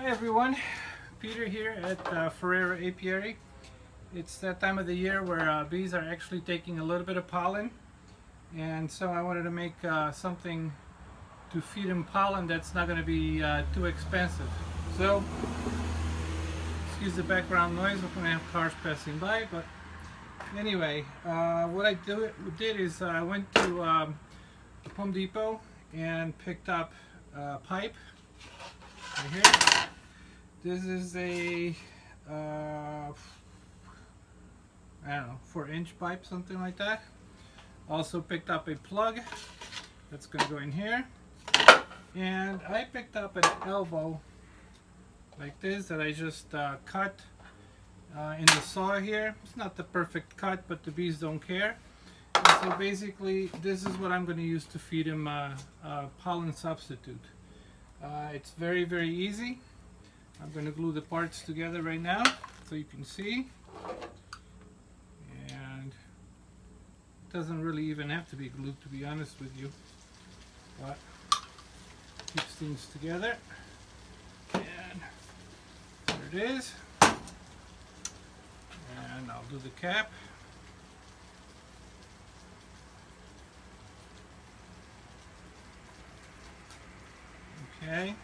Hi everyone, Peter here at Ferreira Apiary. It's that time of the year where bees are actually taking a little bit of pollen, and so I wanted to make something to feed them pollen that's not going to be too expensive. So, excuse the background noise, we're going to have cars passing by, but anyway, what I did is I went to Home Depot and picked up a pipe right here. This is a I don't know, 4-inch pipe, something like that. Also picked up a plug that's going to go in here, and I picked up an elbow like this that I just cut in the saw here. It's not the perfect cut, but the bees don't care. And so basically this is what I'm going to use to feed them pollen substitute. It's very easy. I'm going to glue the parts together right now so you can see, and it doesn't really even have to be glued, to be honest with you, but keeps things together. And there it is, and I'll do the cap. Okay.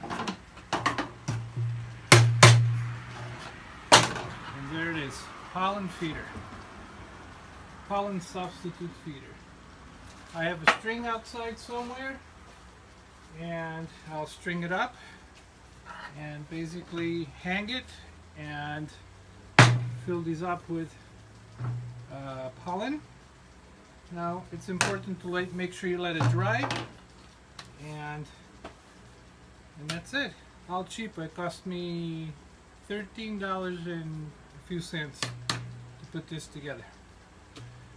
There it is, pollen feeder, pollen substitute feeder. I have a string outside somewhere, and I'll string it up and basically hang it and fill these up with pollen. Now it's important to make sure you let it dry, and that's it. All cheap. It cost me $13 and a few cents to put this together.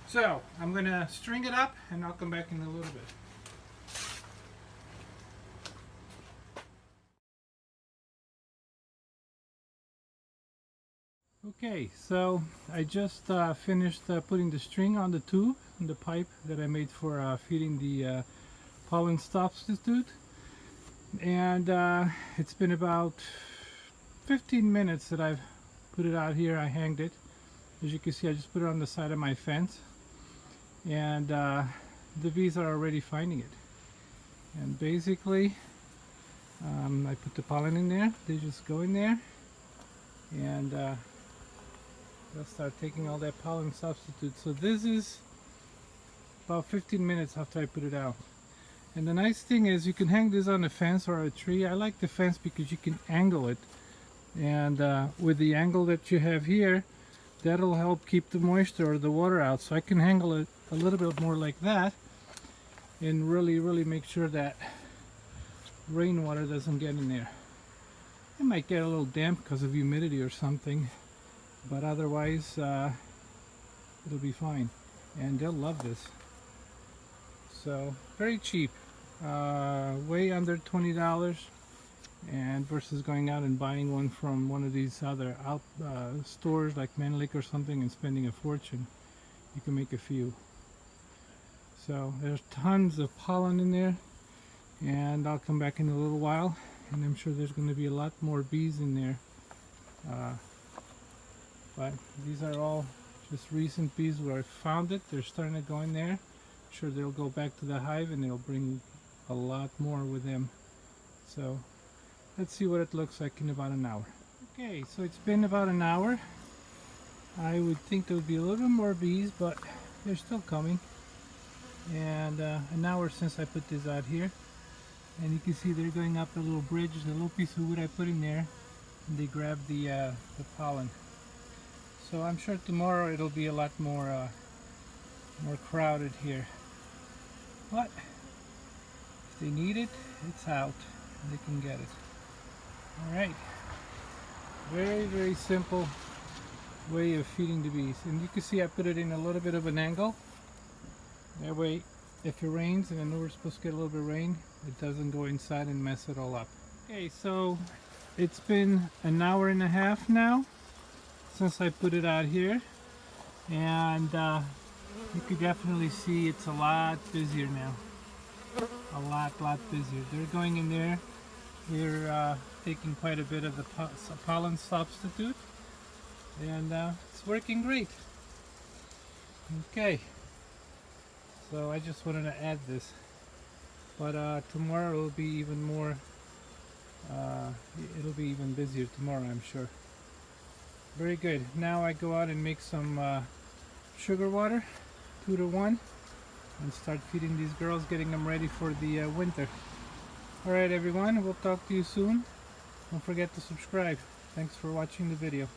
So I'm gonna string it up and I'll come back in a little bit. Okay, so I just finished putting the string on the tube, on the pipe that I made for feeding the pollen substitute, and it's been about 15 minutes that I've put it out here. I hanged it. As you can see, I just put it on the side of my fence, and the bees are already finding it. And basically I put the pollen in there. They just go in there, and they'll start taking all that pollen substitute. So this is about 15 minutes after I put it out. And the nice thing is you can hang this on a fence or a tree. I like the fence because you can angle it, and with the angle that you have here, that'll help keep the moisture or the water out. So I can angle it a little bit more like that and really make sure that rainwater doesn't get in there. It might get a little damp because of humidity or something, but otherwise it'll be fine, and they'll love this. So very cheap, way under $20, and versus going out and buying one from one of these other stores like Manlick or something and spending a fortune. You can make a few. So there's tons of pollen in there, and I'll come back in a little while, and I'm sure there's going to be a lot more bees in there. But these are all just recent bees where I found it. They're starting to go in there. I'm sure they'll go back to the hive and they'll bring a lot more with them. So let's see what it looks like in about an hour. Okay, so it's been about an hour. I would think there would be a little bit more bees, but they're still coming. And an hour since I put this out here, and you can see they're going up the little bridge, the little piece of wood I put in there, and they grab the pollen. So I'm sure tomorrow it'll be a lot more crowded here. But if they need it, it's out. They can get it. Alright. Very simple way of feeding the bees. And you can see I put it in a little bit of an angle. That way, if it rains, and I know we're supposed to get a little bit of rain, it doesn't go inside and mess it all up. Okay, so it's been an hour and a half now since I put it out here, and you can definitely see it's a lot busier now. A lot busier. They're going in there We're taking quite a bit of the pollen substitute, and it's working great. Okay, so I just wanted to add this, but tomorrow will be even more, it'll be even busier tomorrow, I'm sure. Very good. Now I go out and make some sugar water, 2 to 1, and start feeding these girls, getting them ready for the winter. Alright everyone, we'll talk to you soon. Don't forget to subscribe. Thanks for watching the video.